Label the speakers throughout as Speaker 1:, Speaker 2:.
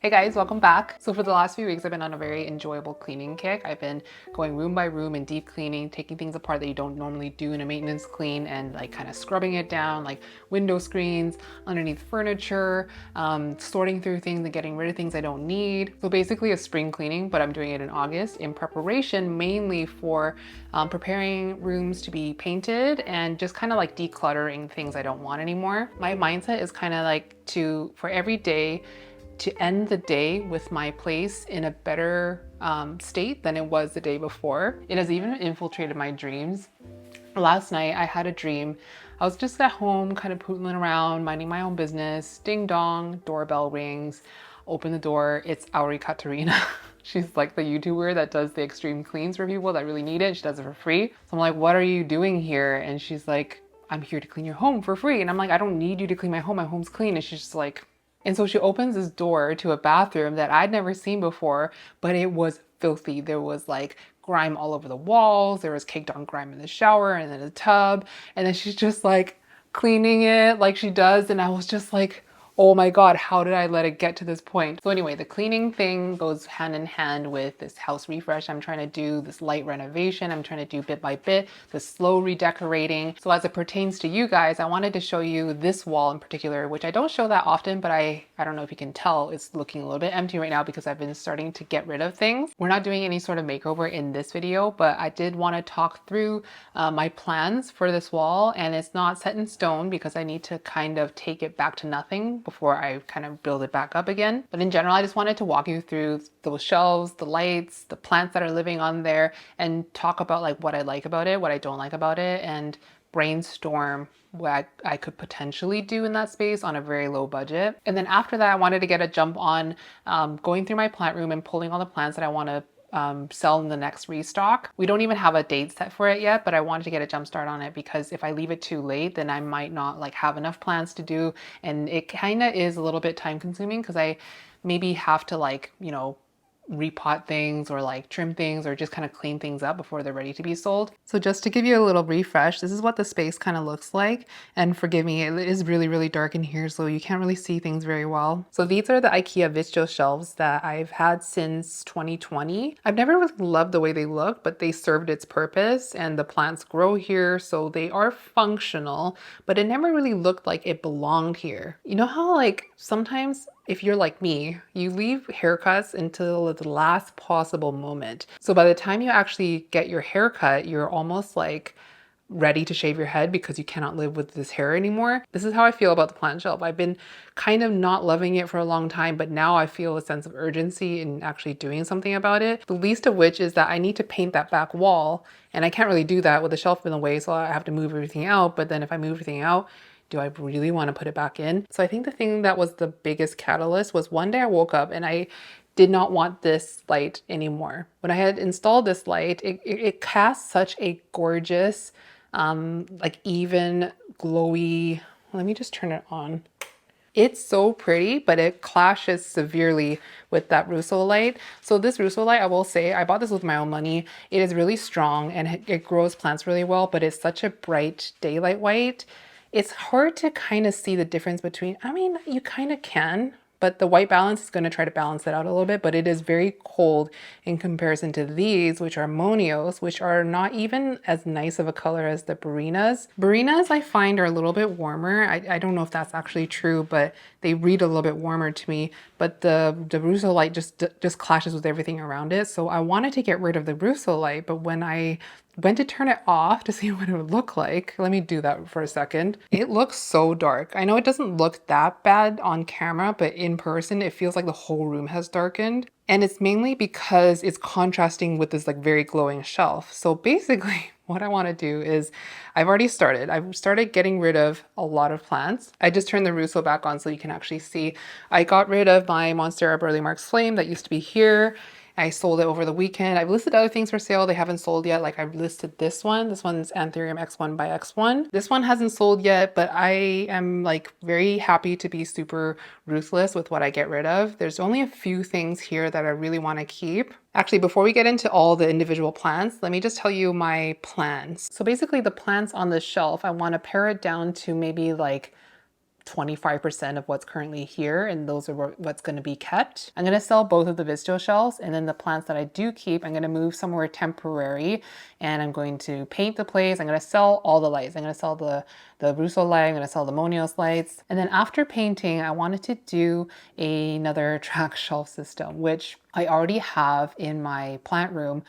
Speaker 1: Hey guys, welcome back. So for the last few weeks, I've been on a very enjoyable cleaning kick. I've been going room by room and deep cleaning, taking things apart that you don't normally do in a maintenance clean and like kind of scrubbing it down, like window screens, underneath furniture, sorting through things and getting rid of things I don't need. So basically a spring cleaning, but I'm doing it in August in preparation mainly for preparing rooms to be painted and just kind of like decluttering things I don't want anymore. My mindset is kind of like for every day, to end the day with my place in a better state than it was the day before. It has even infiltrated my dreams. Last night I had a dream. I was just at home kind of pootling around, minding my own business. Ding dong, doorbell rings. Open the door, it's Auri Katarina. She's like the YouTuber that does the extreme cleans for people that really need it. She does it for free. So I'm like, what are you doing here? And she's like, I'm here to clean your home for free. And I'm like, I don't need you to clean my home. My home's clean. And she's just like, and so she opens this door to a bathroom that I'd never seen before, but it was filthy. There was like grime all over the walls. There was caked on grime in the shower and in the tub. And then she's just like cleaning it like she does. And I was just like, oh my God, how did I let it get to this point? So anyway, the cleaning thing goes hand in hand with this house refresh. I'm trying to do this light renovation. I'm trying to do bit by bit, this slow redecorating. So as it pertains to you guys, I wanted to show you this wall in particular, which I don't show that often, but I don't know if you can tell, it's looking a little bit empty right now because I've been starting to get rid of things. We're not doing any sort of makeover in this video, but I did want to talk through my plans for this wall, and it's not set in stone because I need to kind of take it back to nothing before I kind of build it back up again. But in general, I just wanted to walk you through those shelves, the lights, the plants that are living on there, and talk about like what I like about it, what I don't like about it, and brainstorm what I could potentially do in that space on a very low budget. And then after that, I wanted to get a jump on going through my plant room and pulling all the plants that I want to sell in the next restock. We don't even have a date set for it yet, but I wanted to get a jump start on it because if I leave it too late, then I might not like have enough plans to do. And it kind of is a little bit time consuming because I maybe have to like, repot things or like trim things or just kind of clean things up before they're ready to be sold. So just to give you a little refresh, this is what the space kind of looks like. And forgive me, it is really, really dark in here, so you can't really see things very well. So these are the IKEA Visto shelves that I've had since 2020. I've never really loved the way they look, but they served its purpose and the plants grow here, so they are functional, but it never really looked like it belonged here. You know how like sometimes if you're like me, you leave haircuts until the last possible moment. So by the time you actually get your haircut, you're almost like ready to shave your head because you cannot live with this hair anymore. This is how I feel about the plant shelf. I've been kind of not loving it for a long time, but now I feel a sense of urgency in actually doing something about it. The least of which is that I need to paint that back wall, and I can't really do that with the shelf in the way, so I have to move everything out. But then if I move everything out, do I really want to put it back in? So I think the thing that was the biggest catalyst was one day I woke up and I did not want this light anymore. When I had installed this light, it casts such a gorgeous, like even glowy, let me just turn it on. It's so pretty, but it clashes severely with that Russo light. So this Russo light, I will say, I bought this with my own money. It is really strong and it grows plants really well, but it's such a bright daylight white. It's hard to kind of see the difference between, I mean, you kind of can, but the white balance is going to try to balance it out a little bit, but it is very cold in comparison to these, which are Monios, which are not even as nice of a color as the Barinas. Barinas I find are a little bit warmer. I don't know if that's actually true, but they read a little bit warmer to me, but the Russo light just clashes with everything around it. So I wanted to get rid of the Russo light, but when I went to turn it off to see what it would look like. Let me do that for a second. It looks so dark. I know it doesn't look that bad on camera, but in person, it feels like the whole room has darkened. And it's mainly because it's contrasting with this like very glowing shelf. So basically what I want to do is I've started getting rid of a lot of plants. I just turned the Russo back on so you can actually see. I got rid of my Monstera Burley Marks Flame that used to be here. I sold it over the weekend. I've listed other things for sale. They haven't sold yet. Like I've listed this one. This one's Anthurium X1 by X1. This one hasn't sold yet, but I am like very happy to be super ruthless with what I get rid of. There's only a few things here that I really want to keep. Actually, before we get into all the individual plants, let me just tell you my plans. So basically the plants on the shelf, I want to pare it down to maybe like 25% of what's currently here, and those are what's going to be kept. I'm going to sell both of the Visto shelves, and then the plants that I do keep, I'm going to move somewhere temporary, and I'm going to paint the place. I'm going to sell all the lights. I'm going to sell the Russo light. I'm going to sell the Monios lights. And then after painting, I wanted to do another track shelf system, which I already have in my plant room.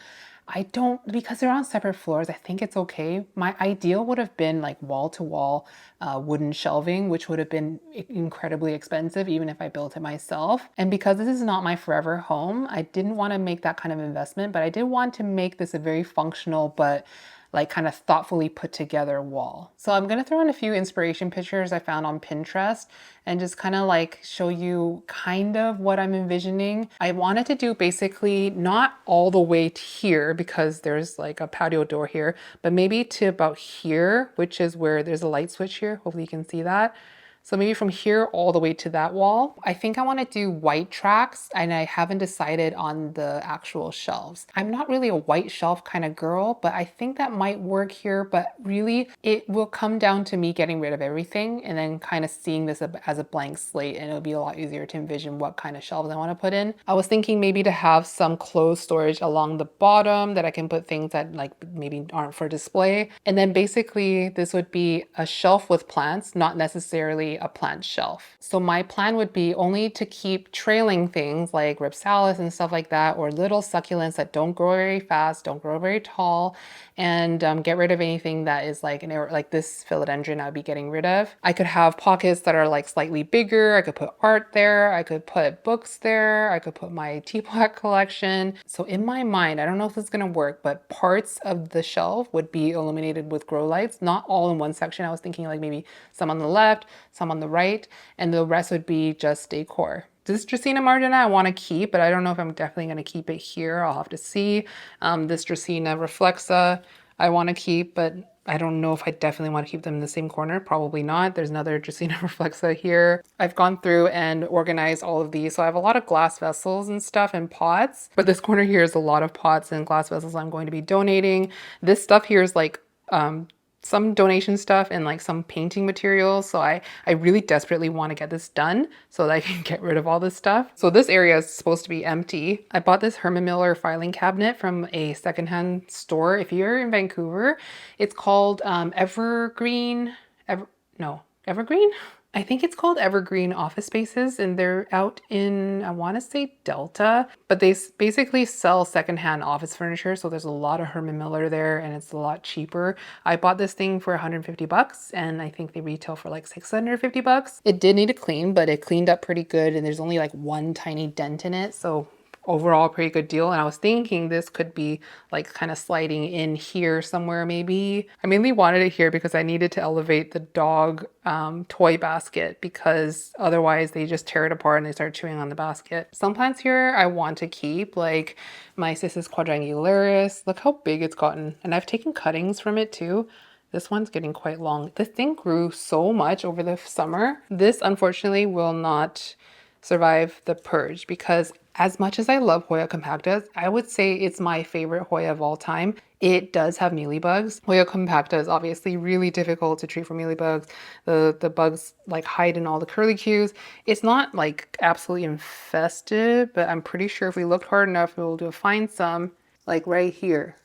Speaker 1: I don't, because they're on separate floors, I think it's okay. My ideal would have been like wall-to-wall wooden shelving, which would have been incredibly expensive even if I built it myself. And because this is not my forever home, I didn't want to make that kind of investment, but I did want to make this a very functional but like kind of thoughtfully put together wall. So I'm going to throw in a few inspiration pictures I found on Pinterest and just kind of like show you kind of what I'm envisioning. I wanted to do basically not all the way to here because there's like a patio door here, but maybe to about here, which is where there's a light switch here. Hopefully you can see that. So maybe from here all the way to that wall. I think I want to do white tracks, and I haven't decided on the actual shelves. I'm not really a white shelf kind of girl, but I think that might work here. But really it will come down to me getting rid of everything and then kind of seeing this as a blank slate, and it'll be a lot easier to envision what kind of shelves I want to put in. I was thinking maybe to have some closed storage along the bottom that I can put things that like maybe aren't for display. And then basically this would be a shelf with plants, not necessarily a plant shelf. So my plan would be only to keep trailing things like Ripsalis and stuff like that, or little succulents that don't grow very fast, don't grow very tall, and get rid of anything that is like like this philodendron I'd be getting rid of. I could have pockets that are like slightly bigger. I could put art there. I could put books there. I could put my teapot collection. So in my mind, I don't know if this is gonna work, but parts of the shelf would be illuminated with grow lights, not all in one section. I was thinking like maybe some on the left, some on the right, and the rest would be just decor. This Dracaena margina I want to keep, but I don't know if I'm definitely going to keep it here. I'll have to see. This Dracaena reflexa I want to keep, but I don't know if I definitely want to keep them in the same corner. Probably not. There's another Dracaena reflexa here. I've gone through and organized all of these. So I have a lot of glass vessels and stuff and pots, but this corner here is a lot of pots and glass vessels I'm going to be donating. This stuff here is like some donation stuff and like some painting materials. So I really desperately want to get this done so that I can get rid of all this stuff. So this area is supposed to be empty. I bought this Herman Miller filing cabinet from a secondhand store. If you're in Vancouver, it's called Evergreen. Evergreen? I think it's called Evergreen Office Spaces, and they're out in, I want to say Delta, but they basically sell secondhand office furniture. So there's a lot of Herman Miller there and it's a lot cheaper. I bought this thing for 150 bucks and I think they retail for like 650 bucks. It did need a clean, but it cleaned up pretty good, and there's only like one tiny dent in it. So overall pretty good deal. And I was thinking this could be like kind of sliding in here somewhere maybe. I mainly wanted it here because I needed to elevate the dog toy basket, because otherwise they just tear it apart and they start chewing on the basket. Some plants here I want to keep, like my Cissus quadrangularis. Look how big it's gotten, and I've taken cuttings from it too. This one's getting quite long. This thing grew so much over the summer. This unfortunately will not survive the purge, because as much as I love Hoya compacta, I would say it's my favorite Hoya of all time. It does have mealybugs. Hoya compacta is obviously really difficult to treat for mealybugs. The bugs like hide in all the curlicues. It's not like absolutely infested, but I'm pretty sure if we looked hard enough, we'll find some like right here.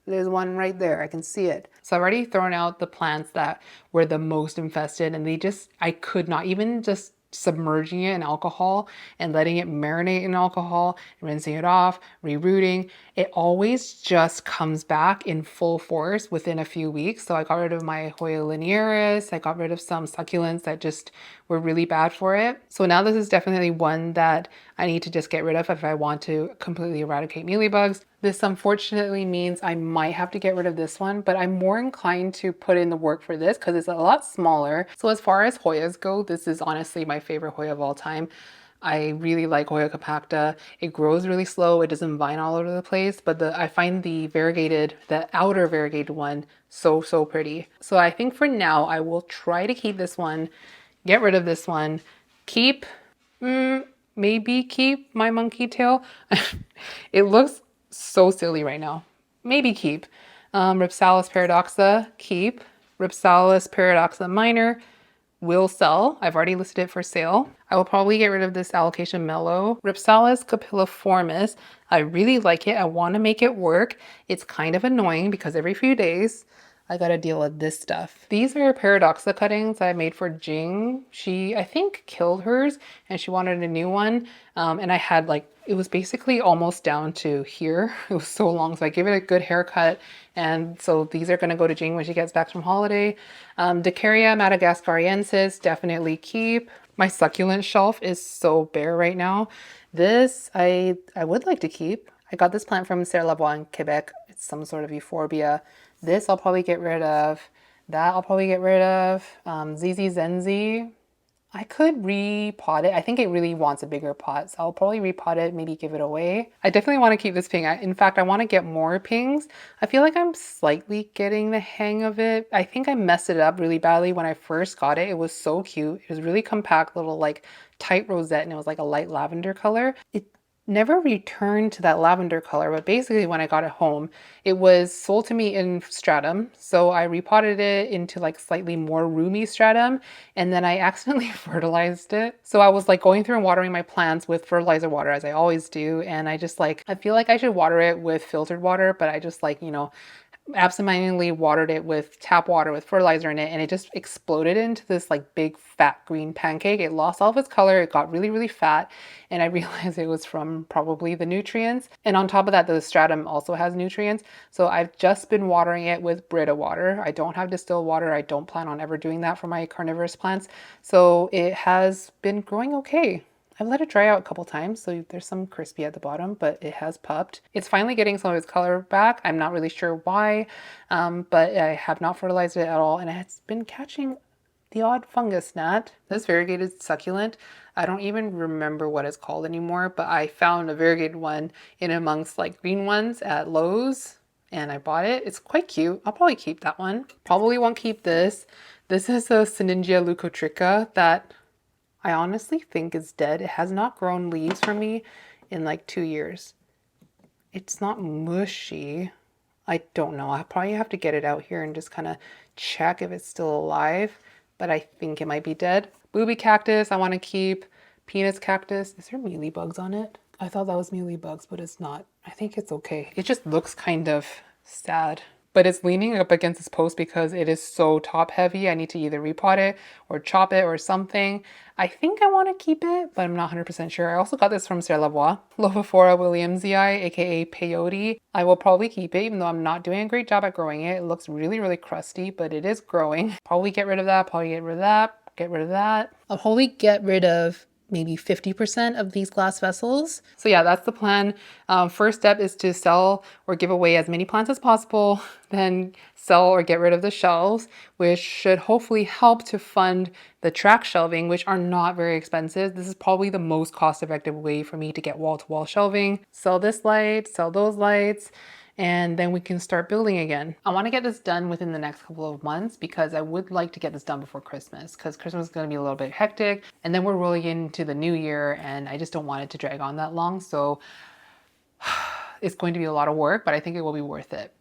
Speaker 1: There's one right there. I can see it. So I've already thrown out the plants that were the most infested, and I could not even just submerging it in alcohol and letting it marinate in alcohol, rinsing it off, rerooting. It always just comes back in full force within a few weeks. So I got rid of my Hoya linearis. I got rid of some succulents that just were really bad for it. So now this is definitely one that I need to just get rid of if I want to completely eradicate mealybugs. This unfortunately means I might have to get rid of this one, but I'm more inclined to put in the work for this because it's a lot smaller. So as far as Hoyas go, this is honestly my favorite Hoya of all time. I really like Hoya compacta. It grows really slow. It doesn't vine all over the place, but I find the outer variegated one so pretty. So I think for now, I will try to keep this one, get rid of this one, maybe keep my monkey tail. It looks so silly right now. Maybe keep. Ripsalis paradoxa, keep. Ripsalis paradoxa minor, will sell. I've already listed it for sale. I will probably get rid of this Allocation Mellow. Ripsalis capilliformis. I really like it. I want to make it work. It's kind of annoying because every few days I gotta deal with this stuff. These are Paradoxa cuttings that I made for Jing. She, I think, killed hers and she wanted a new one. And I had like, it was basically almost down to here. It was so long. So I gave it a good haircut. And so these are gonna go to Jing when she gets back from holiday. Decaria madagascariensis, definitely keep. My succulent shelf is so bare right now. This I would like to keep. I got this plant from Sarah Lavoie in Quebec. It's some sort of euphorbia. This I'll probably get rid of. That I'll probably get rid of. ZZ Zenzi. I could repot it. I think it really wants a bigger pot, so I'll probably repot it, maybe give it away. I definitely want to keep this ping. In fact, I want to get more pings. I feel like I'm slightly getting the hang of it. I think I messed it up really badly when I first got it. It was so cute. It was really compact, little like tight rosette, and it was like a light lavender color. It never returned to that lavender color, but basically when I got it home, it was sold to me in stratum. So I repotted it into like slightly more roomy stratum, and then I accidentally fertilized it. So I was like going through and watering my plants with fertilizer water as I always do. And I just like, I feel like I should water it with filtered water, but I just like, you know, absentmindedly watered it with tap water with fertilizer in it, and it just exploded into this like big fat green pancake. It lost all of its color. It got really, really fat, and I realized it was from probably the nutrients. And on top of that, the stratum also has nutrients. So I've just been watering it with Brita water. I don't have distilled water. I don't plan on ever doing that for my carnivorous plants. So it has been growing okay. I've let it dry out a couple times, so there's some crispy at the bottom, but it has pupped. It's finally getting some of its color back. I'm not really sure why, but I have not fertilized it at all, and it's been catching the odd fungus gnat. This variegated succulent, I don't even remember what it's called anymore, but I found a variegated one in amongst like green ones at Lowe's, and I bought it. It's quite cute. I'll probably keep that one. Probably won't keep this. This is a Syningia leucotricha that I honestly think is dead. It has not grown leaves for me in like 2 years. It's not mushy. I don't know. I probably have to get it out here and just kind of check if it's still alive, but I think it might be dead. Booby cactus, I want to keep. Penis cactus. Is there mealybugs on it? I thought that was mealybugs, but it's not. I think it's okay. It just looks kind of sad. But it's leaning up against this post because it is so top heavy. I need to either repot it or chop it or something. I think I want to keep it, but I'm not 100% sure. I also got this from Sarah Lavoie. Lophophora williamsii, aka peyote. I will probably keep it, even though I'm not doing a great job at growing it. It looks really, really crusty, but it is growing. Probably get rid of that, probably get rid of that, get rid of that. I'll probably get rid of maybe 50% of these glass vessels. So yeah, that's the plan. First step is to sell or give away as many plants as possible, then sell or get rid of the shelves, which should hopefully help to fund the track shelving, which are not very expensive. This is probably the most cost-effective way for me to get wall-to-wall shelving. Sell this light, sell those lights, and then we can start building again. I want to get this done within the next couple of months because I would like to get this done before Christmas, because Christmas is going to be a little bit hectic, and then we're rolling into the new year and I just don't want it to drag on that long. So it's going to be a lot of work, but I think it will be worth it.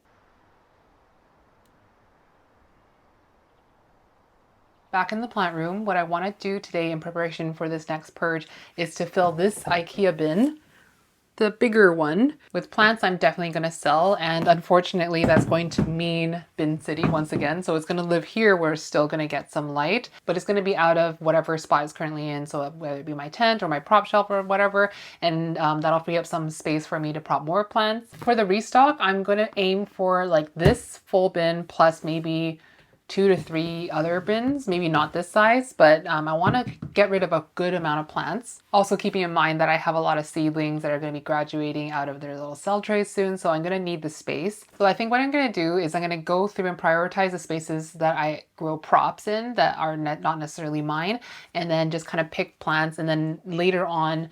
Speaker 1: Back in the plant room, what I want to do today in preparation for this next purge is to fill this IKEA bin, the bigger one, with plants I'm definitely going to sell, and unfortunately that's going to mean bin city once again. So it's going to live here where it's still going to get some light, but it's going to be out of whatever spot it's currently in, so whether it be my tent or my prop shelf or whatever, and that'll free up some space for me to prop more plants. For the restock, I'm going to aim for like this full bin plus maybe 2 to 3 other bins, maybe not this size, but I want to get rid of a good amount of plants. Also keeping in mind that I have a lot of seedlings that are going to be graduating out of their little cell trays soon, so I'm going to need the space. So I think what I'm going to do is I'm going to go through and prioritize the spaces that I grow props in that are not necessarily mine, and then just kind of pick plants, and then later on,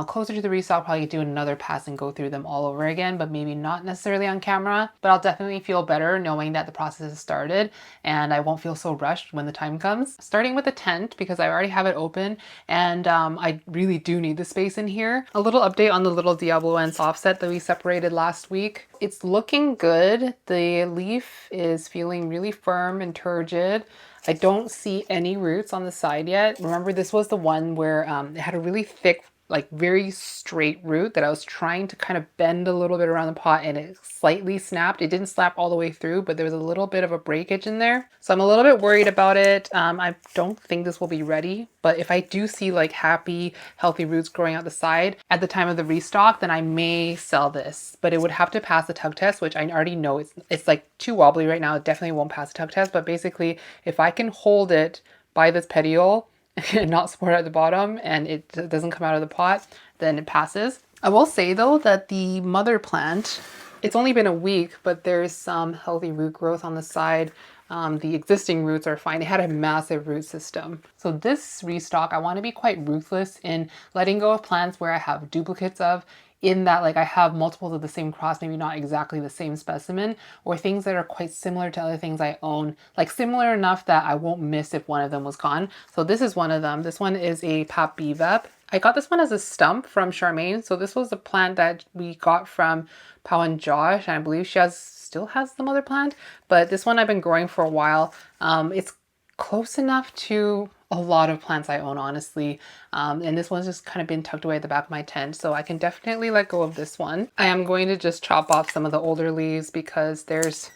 Speaker 1: closer to the restock, I'll probably do another pass and go through them all over again, but maybe not necessarily on camera. But I'll definitely feel better knowing that the process has started, and I won't feel so rushed when the time comes. Starting with the tent, because I already have it open, and I really do need the space in here. A little update on the little Diabloense offset that we separated last week. It's looking good. The leaf is feeling really firm and turgid. I don't see any roots on the side yet. Remember, this was the one where it had a really thick, like very straight root that I was trying to kind of bend a little bit around the pot, and it slightly snapped. It didn't snap all the way through, but there was a little bit of a breakage in there. So I'm a little bit worried about it. I don't think this will be ready, but if I do see like happy, healthy roots growing out the side at the time of the restock, then I may sell this, but it would have to pass the tug test, which I already know it's like too wobbly right now. It definitely won't pass the tug test, but basically if I can hold it by this petiole and not support at the bottom and it doesn't come out of the pot, then it passes. I will say though that the mother plant, it's only been a week, but there's some healthy root growth on the side. The existing roots are fine. It had a massive root system. So this restock, I want to be quite ruthless in letting go of plants where I have duplicates of, in that like I have multiples of the same cross, maybe not exactly the same specimen, or things that are quite similar to other things I own, like similar enough that I won't miss if one of them was gone. So this is one of them. This one is a Papivep. I got this one as a stump from Charmaine. So this was a plant that we got from Pau and Josh, and I believe she still has the mother plant, but this one I've been growing for a while. It's close enough to a lot of plants I own, honestly. And this one's just kind of been tucked away at the back of my tent, so I can definitely let go of this one. I am going to just chop off some of the older leaves because there's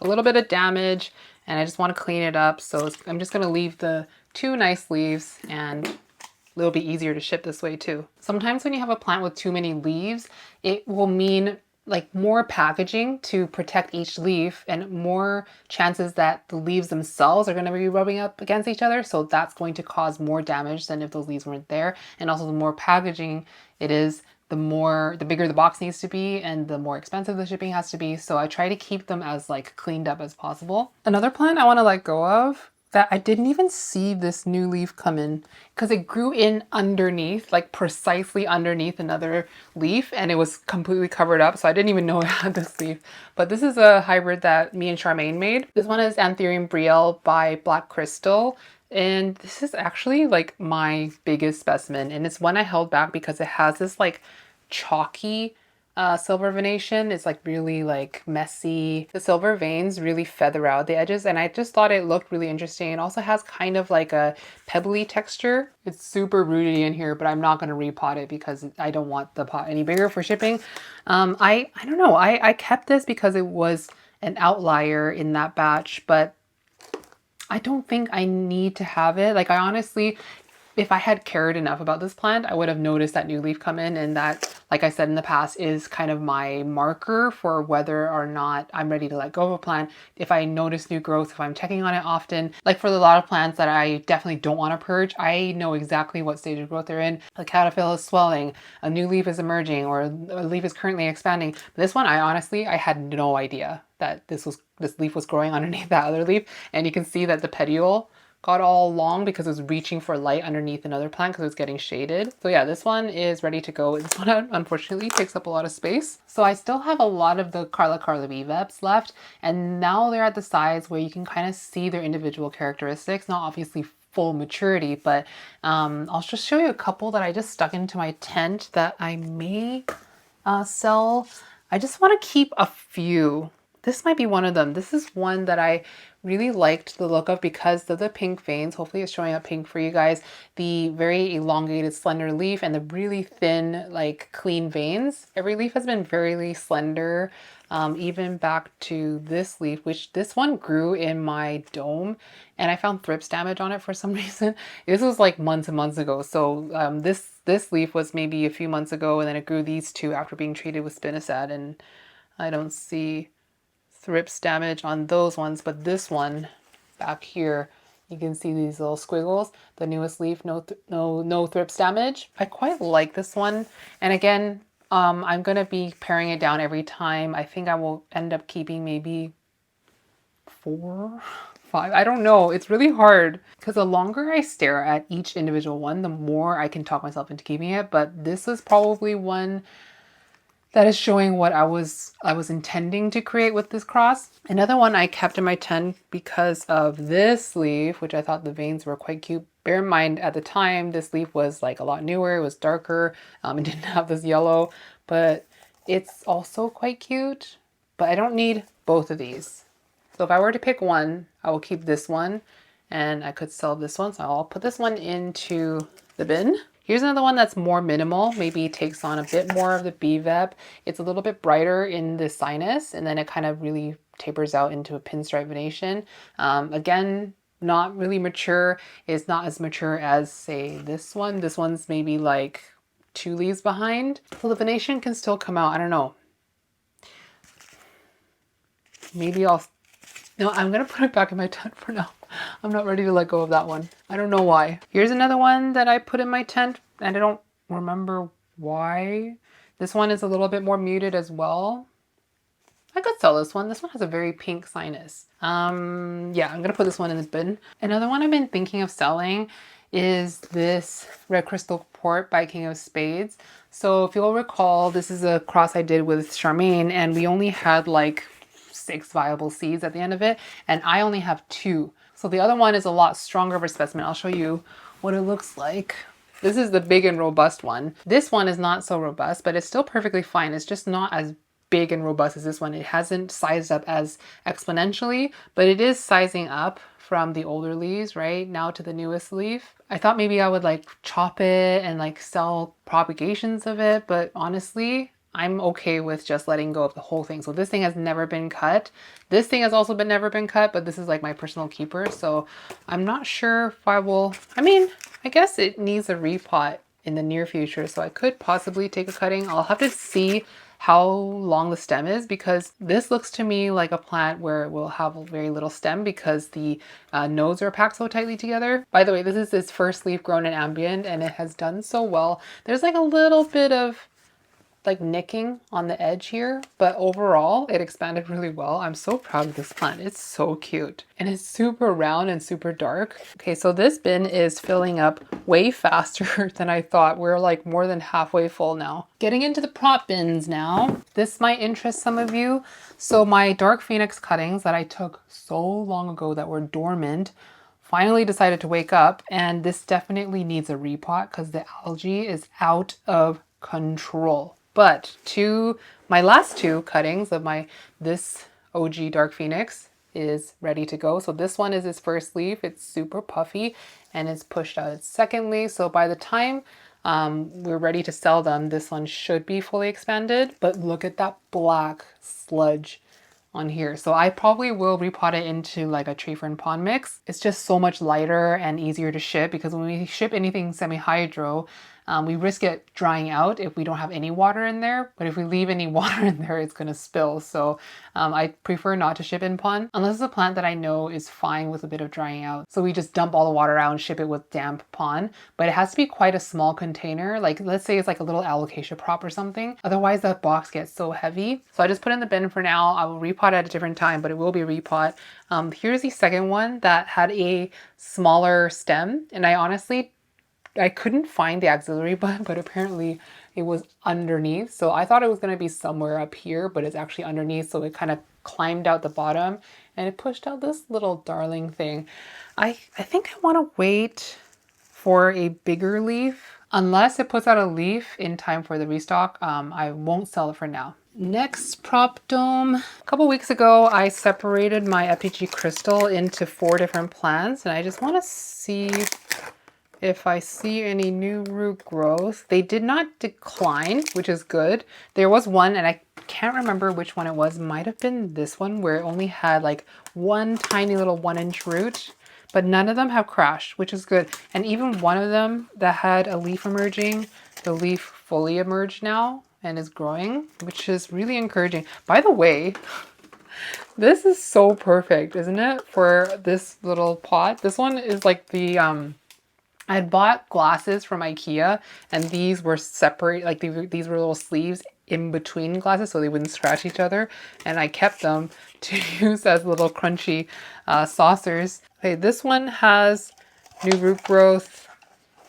Speaker 1: a little bit of damage and I just want to clean it up. So I'm just going to leave the two nice leaves, and it'll be easier to ship this way too. Sometimes when you have a plant with too many leaves, it will mean like more packaging to protect each leaf and more chances that the leaves themselves are going to be rubbing up against each other. So that's going to cause more damage than if those leaves weren't there. And also the more packaging it is, the bigger the box needs to be and the more expensive the shipping has to be. So I try to keep them as like cleaned up as possible. Another plant I want to let go of that I didn't even see this new leaf come in because it grew in underneath, like precisely underneath another leaf, and it was completely covered up. So I didn't even know it had this leaf. But this is a hybrid that me and Charmaine made. This one is Anthurium Brielle by Black Crystal. And this is actually like my biggest specimen. And it's one I held back because it has this like chalky silver venation. Is like really like messy. The silver veins really feather out the edges, and I just thought it looked really interesting. It also has kind of like a pebbly texture. It's super rooty in here, but I'm not going to repot it because I don't want the pot any bigger for shipping. I don't know. I kept this because it was an outlier in that batch, but I don't think I need to have it. Like I honestly, if I had cared enough about this plant, I would have noticed that new leaf come in, and that, like I said in the past, is kind of my marker for whether or not I'm ready to let go of a plant. If I notice new growth, if I'm checking on it often, like for a lot of plants that I definitely don't want to purge, I know exactly what stage of growth they're in. A caterpillar is swelling, a new leaf is emerging, or a leaf is currently expanding. But this one, I had no idea that this leaf was growing underneath that other leaf. And you can see that the petiole got all long because it was reaching for light underneath another plant because it was getting shaded. So yeah, this one is ready to go. This one unfortunately takes up a lot of space. So I still have a lot of the Carla Viveps left, and now they're at the size where you can kind of see their individual characteristics, not obviously full maturity, but I'll just show you a couple that I just stuck into my tent that I may sell. I just want to keep a few. This might be one of them. This is one that I really liked the look of because of the pink veins. Hopefully it's showing up pink for you guys. The very elongated, slender leaf and the really thin, like clean veins. Every leaf has been very slender, even back to this leaf, which this one grew in my dome, and I found thrips damage on it for some reason. This was like months and months ago. So this leaf was maybe a few months ago, and then it grew these two after being treated with spinosad, and I don't see thrips damage on those ones, but this one back here, you can see these little squiggles. The newest leaf, no thrips damage. I quite like this one, and again, I'm gonna be paring it down every time. I think I will end up keeping maybe 4, 5. I don't know. It's really hard because the longer I stare at each individual one, the more I can talk myself into keeping it. But this is probably one that is showing what I was intending to create with this cross. Another one I kept in my tent because of this leaf, which I thought the veins were quite cute. Bear in mind, at the time, this leaf was like a lot newer. It was darker. It didn't have this yellow, but it's also quite cute. But I don't need both of these. So if I were to pick one, I will keep this one. and I could sell this one. So I'll put this one into the bin. Here's another one that's more minimal, maybe takes on a bit more of the BVEP. It's a little bit brighter in the sinus, and then it kind of really tapers out into a pinstripe venation. Again, not really mature. It's not as mature as, say, this one. This one's maybe like 2 leaves behind. So the venation can still come out. I don't know. Maybe no, I'm gonna put it back in my tent for now. I'm not ready to let go of that one. I don't know why. Here's another one that I put in my tent and I don't remember why. This one is a little bit more muted as well. I could sell this one. This one has a very pink sinus. Yeah, I'm gonna put this one in the bin. Another one I've been thinking of selling is this Red Crystal Port by King of Spades. So if you'll recall, this is a cross I did with Charmaine and we only had like 6 viable seeds at the end of it, and I only have 2. So the other one is a lot stronger of a specimen. I'll show you what it looks like. This is the big and robust one. This one is not so robust, but it's still perfectly fine. It's just not as big and robust as this one. It hasn't sized up as exponentially, but it is sizing up from the older leaves right now to the newest leaf. I thought maybe I would like chop it and like sell propagations of it, but honestly, I'm okay with just letting go of the whole thing. So this thing has never been cut. This thing has also never been cut, but this is like my personal keeper. So I'm not sure if I will, I guess it needs a repot in the near future. So I could possibly take a cutting. I'll have to see how long the stem is, because this looks to me like a plant where it will have very little stem because the nodes are packed so tightly together. By the way, this is its first leaf grown in ambient and it has done so well. There's like a little bit of like nicking on the edge here, but overall it expanded really well. I'm so proud of this plant. It's so cute and it's super round and super dark. Okay, so this bin is filling up way faster than I thought. We're like more than halfway full now. Getting into the prop bins now. This might interest some of you. So my Dark Phoenix cuttings that I took so long ago that were dormant finally decided to wake up, and this definitely needs a repot because the algae is out of control. But my last 2 cuttings of this OG Dark Phoenix is ready to go. So this one is its first leaf. It's super puffy and it's pushed out its second leaf. So by the time we're ready to sell them, this one should be fully expanded. But look at that black sludge on here. So I probably will repot it into like a tree fern pond mix. It's just so much lighter and easier to ship, because when we ship anything semi-hydro, we risk it drying out if we don't have any water in there. But if we leave any water in there, it's gonna spill. So I prefer not to ship in pond unless it's a plant that I know is fine with a bit of drying out. So we just dump all the water out and ship it with damp pond. But it has to be quite a small container. Like let's say it's like a little alocasia prop or something. Otherwise that box gets so heavy. So I just put it in the bin for now. I will repot at a different time, but it will be a repot. Here's the second one that had a smaller stem, and I couldn't find the auxiliary button, but apparently it was underneath. So I thought it was going to be somewhere up here, but it's actually underneath. So it kind of climbed out the bottom and it pushed out this little darling thing. I think I want to wait for a bigger leaf. Unless it puts out a leaf in time for the restock, I won't sell it for now. Next prop dome. A couple weeks ago, I separated my FPG crystal into 4 different plants, and I just want to see if I see any new root growth. They did not decline, which is good. There was one, and I can't remember which one it was. Might have been this one, where it only had like one tiny little 1-inch root, but none of them have crashed, which is good. And even one of them that had a leaf emerging, the leaf fully emerged now and is growing, which is really encouraging. By the way, this is so perfect, isn't it, for this little pot? This one is like the I had bought glasses from IKEA, and these were separate, like these were little sleeves in between glasses so they wouldn't scratch each other, and I kept them to use as little crunchy saucers. Okay, this one has new root growth.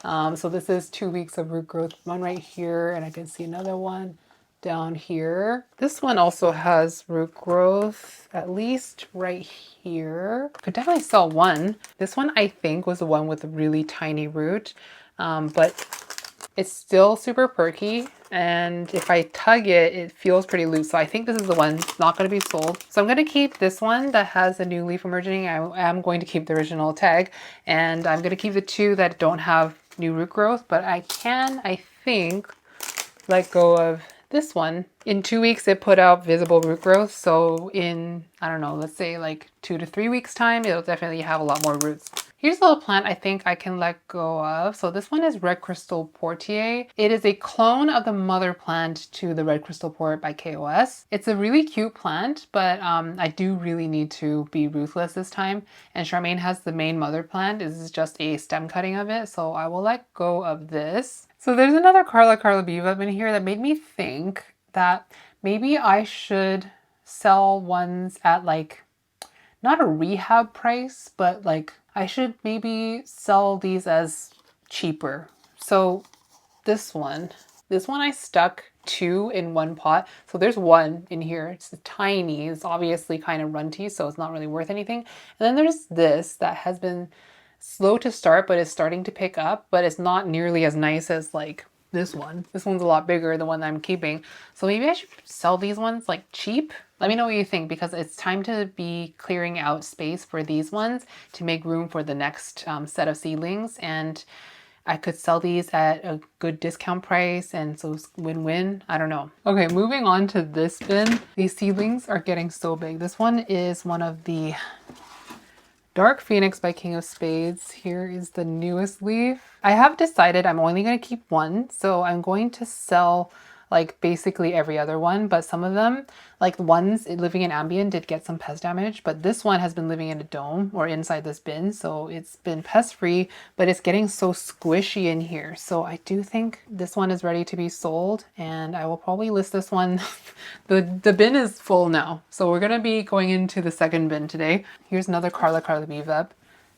Speaker 1: So this is 2 weeks of root growth. One right here, and I can see another one down here. This one also has root growth, at least right here. Could definitely sell one. This one I think was the one with a really tiny root, but It's still super perky, and if I tug it, it feels pretty loose. So I think this is the one that's not going to be sold. So I'm going to keep this one that has a new leaf emerging. I am going to keep the original tag, and I'm going to keep the two that don't have new root growth, but I can, I think, let go of this one. In 2 weeks, it put out visible root growth. So in, I don't know, let's say like 2 to 3 weeks time, it'll definitely have a lot more roots. Here's a little plant I think I can let go of. So this one is Red Crystal Portier. It is a clone of the mother plant to the Red Crystal Port by KOS. It's a really cute plant, but I do really need to be ruthless this time. And Charmaine has the main mother plant. This is just a stem cutting of it. So I will let go of this. So there's another Carla Biva in here that made me think that maybe I should sell ones at like, not a rehab price, but like I should maybe sell these as cheaper. So this one I stuck 2 in one pot. So there's 1 in here. It's tiny. It's obviously kind of runty, so it's not really worth anything. And then there's this that has been slow to start, but it's starting to pick up, but it's not nearly as nice as like this one. This one's a lot bigger, the one that I'm keeping. So maybe I should sell these ones like cheap. Let me know what you think, because it's time to be clearing out space for these ones to make room for the next set of seedlings. And I could sell these at a good discount price, and so it's win-win. I don't know. Okay, moving on to this bin. These seedlings are getting so big. This one is one of the Dark Phoenix by King of Spades. Here is the newest leaf. I have decided I'm only going to keep one, so I'm going to sell like basically every other one, but some of them, like the ones living in ambient, did get some pest damage, but this one has been living in a dome or inside this bin, so it's been pest free, but it's getting so squishy in here. So I do think this one is ready to be sold, and I will probably list this one. The bin is full now, so we're gonna be going into the second bin today. Here's another Carla Bevep.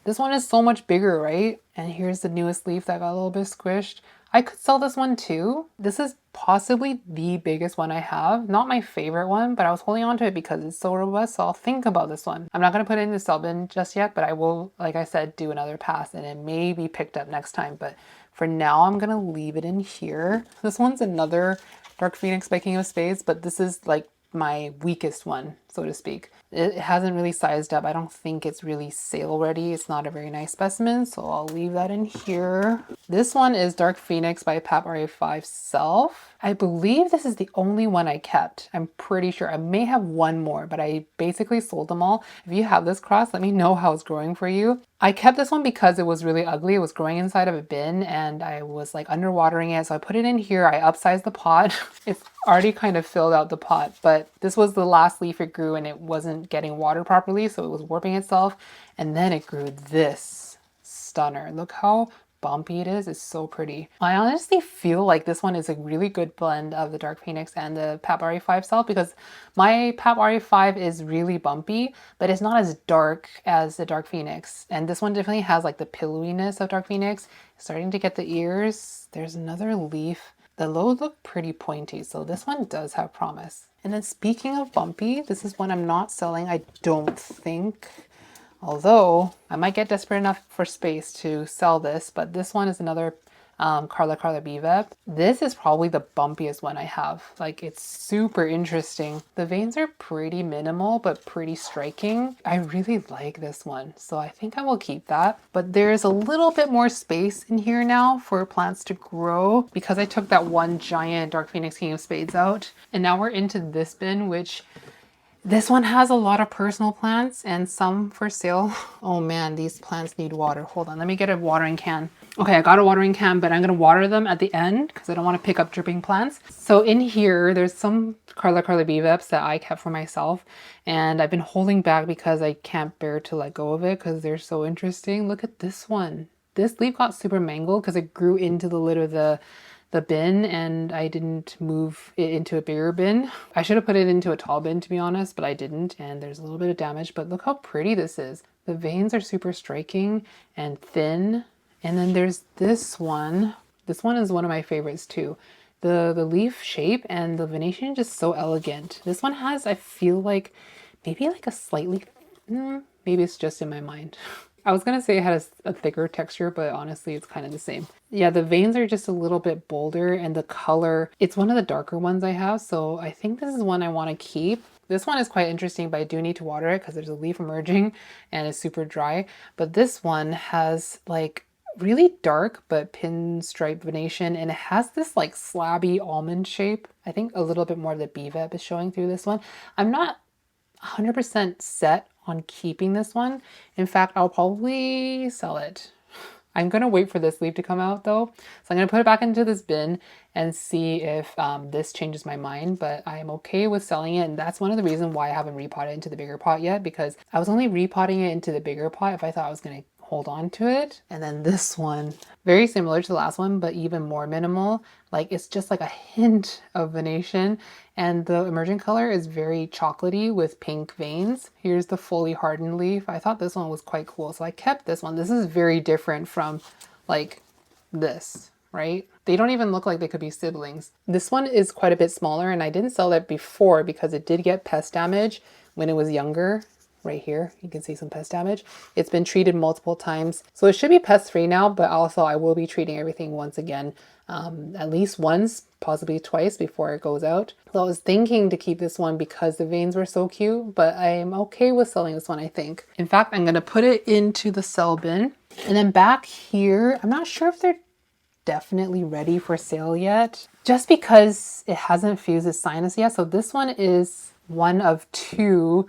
Speaker 1: This one is so much bigger, right? And here's the newest leaf that got a little bit squished. I could sell this one too. This is possibly the biggest one I have. Not my favorite one, but I was holding on to it because it's so robust, so I'll think about this one. I'm not gonna put it in the sell bin just yet, but I will, like I said, do another pass, and it may be picked up next time, but for now I'm gonna leave it in here. This one's another Dark Phoenix by King of Spades, but this is like my weakest one, so to speak. It hasn't really sized up. I don't think it's really sale ready. It's not a very nice specimen, so I'll leave that in here. This one is Dark Phoenix by Pap RA5 Self. I believe this is the only one I kept. I'm pretty sure. I may have one more, but I basically sold them all. If you have this cross, let me know how it's growing for you. I kept this one because it was really ugly. It was growing inside of a bin, and I was like underwatering it. So I put it in here. I upsized the pot. It's already kind of filled out the pot, but this was the last leaf it grew, and it wasn't getting water properly, so it was warping itself. And then it grew this stunner. Look how bumpy it is. It's so pretty. I honestly feel like this one is a really good blend of the Dark Phoenix and the Pap RE5 Self, because my Pap RE5 is really bumpy, but it's not as dark as the Dark Phoenix. And this one definitely has like the pillowiness of Dark Phoenix. Starting to get the ears. There's another leaf. The lobes look pretty pointy, so this one does have promise. And then speaking of bumpy, this is one I'm not selling, I don't think. Although I might get desperate enough for space to sell this, but this one is another Carla Bevep. This is probably the bumpiest one I have. Like, it's super interesting. The veins are pretty minimal, but pretty striking. I really like this one, so I think I will keep that. But there's a little bit more space in here now for plants to grow because I took that one giant Dark Phoenix King of Spades out. And now we're into this bin, which this one has a lot of personal plants and some for sale. Oh man, these plants need water. Hold on, let me get a watering can. Okay, I got a watering can, but I'm gonna water them at the end because I don't want to pick up dripping plants. So in here, there's some Carla Beveps that I kept for myself, and I've been holding back because I can't bear to let go of it because they're so interesting. Look at this one. This leaf got super mangled because it grew into the lid of the bin, and I didn't move it into a bigger bin. I should have put it into a tall bin, to be honest, but I didn't, and there's a little bit of damage, but look how pretty this is. The veins are super striking and thin. And then there's this one. This one is one of my favorites too. The leaf shape and the venation just so elegant. This one has, I feel like, maybe like a slightly, maybe it's just in my mind. I was gonna say it had a thicker texture, but honestly, it's kind of the same. Yeah, the veins are just a little bit bolder, and the color, it's one of the darker ones I have, so I think this is one I want to keep. This one is quite interesting, but I do need to water it because there's a leaf emerging and it's super dry. But this one has like really dark but pinstripe venation, and it has this like slabby almond shape. I think a little bit more of the BVEP is showing through this one. I'm not 100% set on keeping this one. In fact, I'll probably sell it. I'm gonna wait for this leaf to come out though. So I'm gonna put it back into this bin and see if this changes my mind, but I am okay with selling it. And that's one of the reasons why I haven't repotted into the bigger pot yet, because I was only repotting it into the bigger pot if I thought I was gonna hold on to it. And then this one, very similar to the last one, but even more minimal. Like it's just like a hint of venation, and the emergent color is very chocolatey with pink veins. Here's the fully hardened leaf. I thought this one was quite cool, so I kept this one. This is very different from like this, right? They don't even look like they could be siblings. This one is quite a bit smaller, and I didn't sell it before because it did get pest damage when it was younger. Right here, you can see some pest damage. It's been treated multiple times, so it should be pest free now, but also I will be treating everything once again, at least once, possibly twice before it goes out. So I was thinking to keep this one because the veins were so cute, but I'm okay with selling this one, I think. In fact, I'm gonna put it into the sell bin. And then back here, I'm not sure if they're definitely ready for sale yet, just because it hasn't fused its sinus yet. So this one is one of two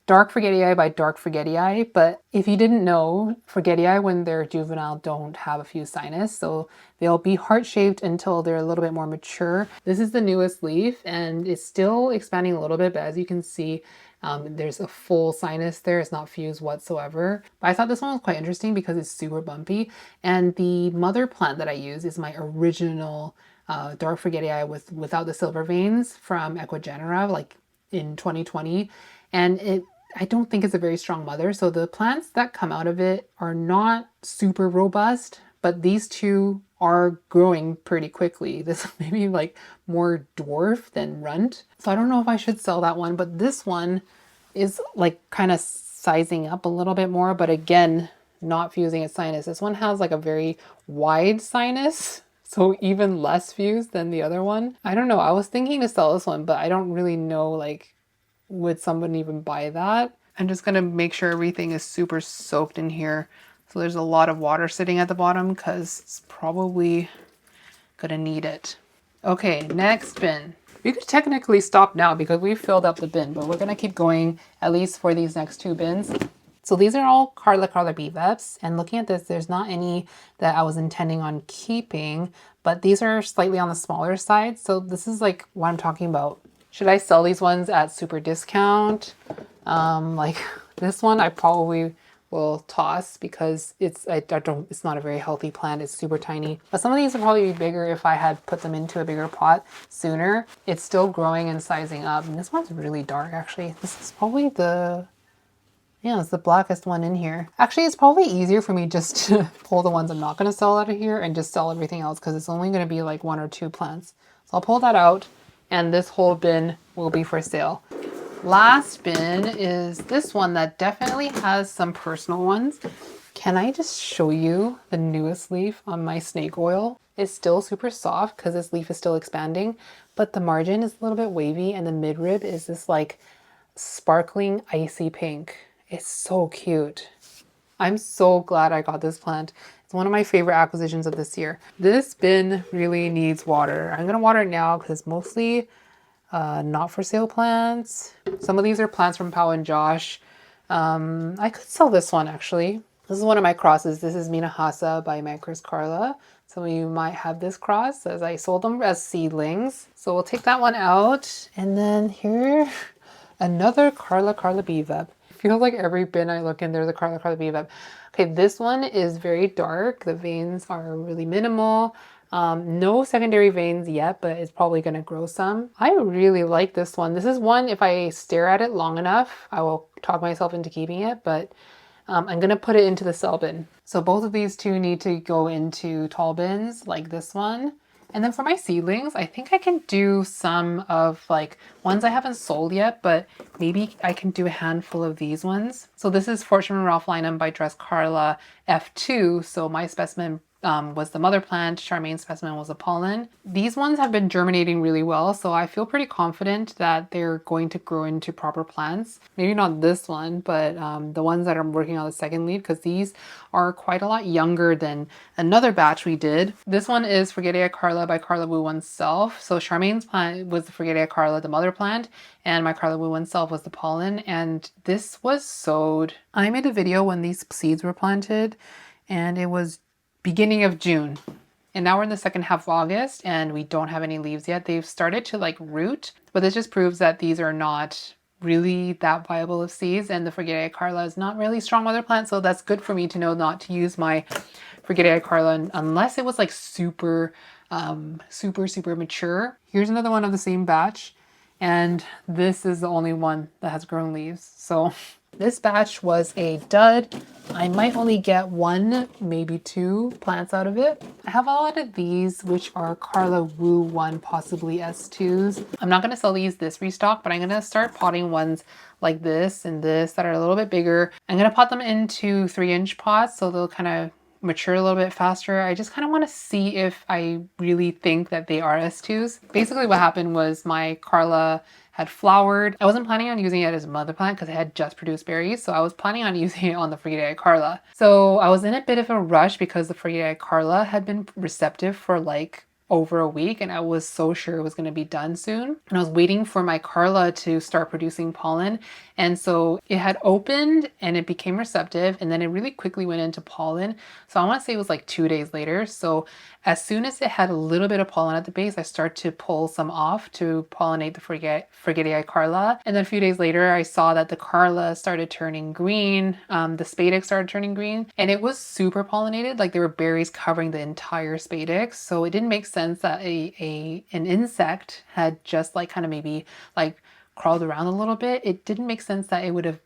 Speaker 1: Dark Forgetii by Dark Forgetii, but if you didn't know, Forgetii when they're juvenile don't have a fused sinus, so they'll be heart-shaped until they're a little bit more mature. This is the newest leaf, and it's still expanding a little bit, but as you can see, there's a full sinus there. It's not fused whatsoever. But I thought this one was quite interesting because it's super bumpy, and the mother plant that I use is my original Dark Forgetii without the silver veins from Equigenera, like in 2020, and I don't think it's a very strong mother. So the plants that come out of it are not super robust, but these two are growing pretty quickly. This may be like more dwarf than runt. So I don't know if I should sell that one, but this one is like kind of sizing up a little bit more, but again, not fusing its sinus. This one has like a very wide sinus, so even less fused than the other one. I don't know. I was thinking to sell this one, but I don't really know, like, would someone even buy that? I'm just gonna make sure everything is super soaked in here. So there's a lot of water sitting at the bottom because it's probably gonna need it. Okay, next bin. We could technically stop now because we've filled up the bin, but we're gonna keep going at least for these next two bins. So these are all Carla BVEPs, and looking at this, there's not any that I was intending on keeping, but these are slightly on the smaller side. So this is like what I'm talking about. Should I sell these ones at super discount? Like this one I probably will toss because it's not a very healthy plant. It's super tiny. But some of these would probably be bigger if I had put them into a bigger pot sooner. It's still growing and sizing up. And this one's really dark actually. This is probably it's the blackest one in here. Actually, it's probably easier for me just to pull the ones I'm not gonna sell out of here and just sell everything else because it's only gonna be like one or two plants. So I'll pull that out, and this whole bin will be for sale. Last bin is this one that definitely has some personal ones. Can I just show you the newest leaf on my snake oil? It's still super soft because this leaf is still expanding, but the margin is a little bit wavy and the midrib is this like sparkling icy pink. It's so cute. I'm so glad I got this plant. It's one of my favorite acquisitions of this year. This bin really needs water. I'm gonna water it now because it's mostly not for sale plants. Some of these are plants from Pau and Josh. I could sell this one actually. This is one of my crosses. This is Minahasa by Mancris Carla. Some of you might have this cross as I sold them as seedlings. So we'll take that one out. And then here, another Carla BVEP. I feel like every bin I look in, there's a Carla BVEP. Okay, this one is very dark. The veins are really minimal. No secondary veins yet, but it's probably going to grow some. I really like this one. This is one, if I stare at it long enough, I will talk myself into keeping it, but I'm going to put it into the sell bin. So both of these two need to go into tall bins like this one. And then for my seedlings, I think I can do some of like ones I haven't sold yet, but maybe I can do a handful of these ones. So this is Fortune Ralph Linum by Dress Carla F2. So my specimen was the mother plant, Charmaine's specimen was a pollen. These ones have been germinating really well, so I feel pretty confident that they're going to grow into proper plants. Maybe not this one, but the ones that I'm working on the second lead, because these are quite a lot younger than another batch we did. This one is Forgetia Carla by Carla Wu Oneself. So Charmaine's plant was the Forgetia Carla, the mother plant, and my Carla Wu Oneself was the pollen, and this was sowed. I made a video when these seeds were planted, and it was beginning of June. And now we're in the second half of August and we don't have any leaves yet. They've started to like root, but this just proves that these are not really that viable of seeds, and the Forgetia Carla is not really strong mother plant, so that's good for me to know not to use my Forgetia Carla unless it was like super mature. Here's another one of the same batch, and this is the only one that has grown leaves. So this batch was a dud. I might only get one, maybe two plants out of it. I have a lot of these, which are Carla Wu 1, possibly S2s. I'm not going to sell these this restock, but I'm going to start potting ones like this and this that are a little bit bigger. I'm going to pot them into 3-inch pots so they'll kind of mature a little bit faster. I just kind of want to see if I really think that they are S2s. Basically what happened was my Carla had flowered. I wasn't planning on using it as a mother plant because it had just produced berries, so I was planning on using it on the Forgetia Carla. So I was in a bit of a rush because the Forgetia Carla had been receptive for like over a week, and I was so sure it was going to be done soon. And I was waiting for my Carla to start producing pollen. And so it had opened and it became receptive, and then it really quickly went into pollen. So I want to say it was like 2 days later. So as soon as it had a little bit of pollen at the base, I started to pull some off to pollinate the Forgetia Carla. And then a few days later, I saw that the Carla started turning green. The spadix started turning green, and it was super pollinated. Like there were berries covering the entire spadix. So it didn't make sense that an insect had just like kind of maybe like crawled around a little bit. It didn't make sense that it would have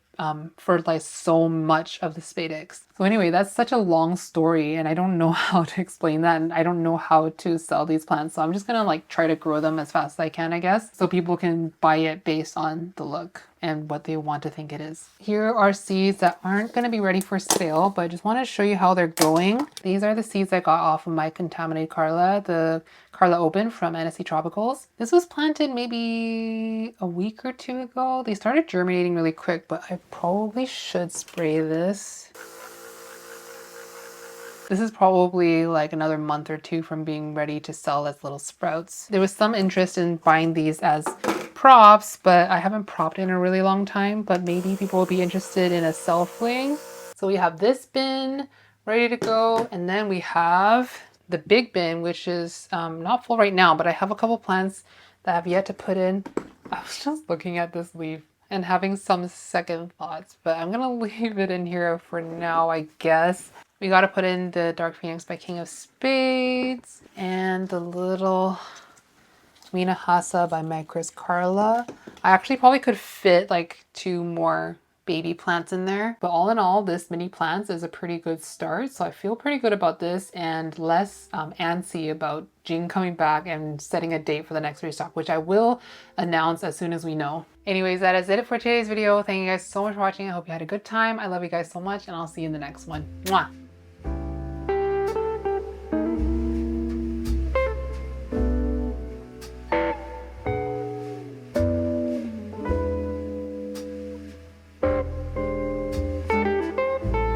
Speaker 1: fertilized so much of the spadix. So anyway, that's such a long story and I don't know how to explain that, and I don't know how to sell these plants. So I'm just gonna like try to grow them as fast as I can, I guess, so people can buy it based on the look and what they want to think it is. Here are seeds that aren't going to be ready for sale, but I just want to show you how they're going. These are the seeds I got off of my contaminated Carla, the Carla Open from NSC Tropicals. This was planted maybe a week or two ago. They started germinating really quick, but I probably should spray this. This is probably like another month or two from being ready to sell as little sprouts. There was some interest in buying these as props, but I haven't propped in a really long time, but maybe people will be interested in a self-fling. So we have this bin ready to go, and then we have the big bin, which is not full right now, but I have a couple plants that I have yet to put in. I was just looking at this leaf and having some second thoughts, but I'm gonna leave it in here for now, I guess. We got to put in the Dark Phoenix by King of Spades and the little Minahasa by Micros Carla. I actually probably could fit like 2 more baby plants in there, but all in all, this mini plants is a pretty good start. So I feel pretty good about this and less antsy about Jing coming back and setting a date for the next restock, which I will announce as soon as we know. Anyways, that is it for today's video. Thank you guys so much for watching. I hope you had a good time. I love you guys so much, and I'll see you in the next one. Mwah!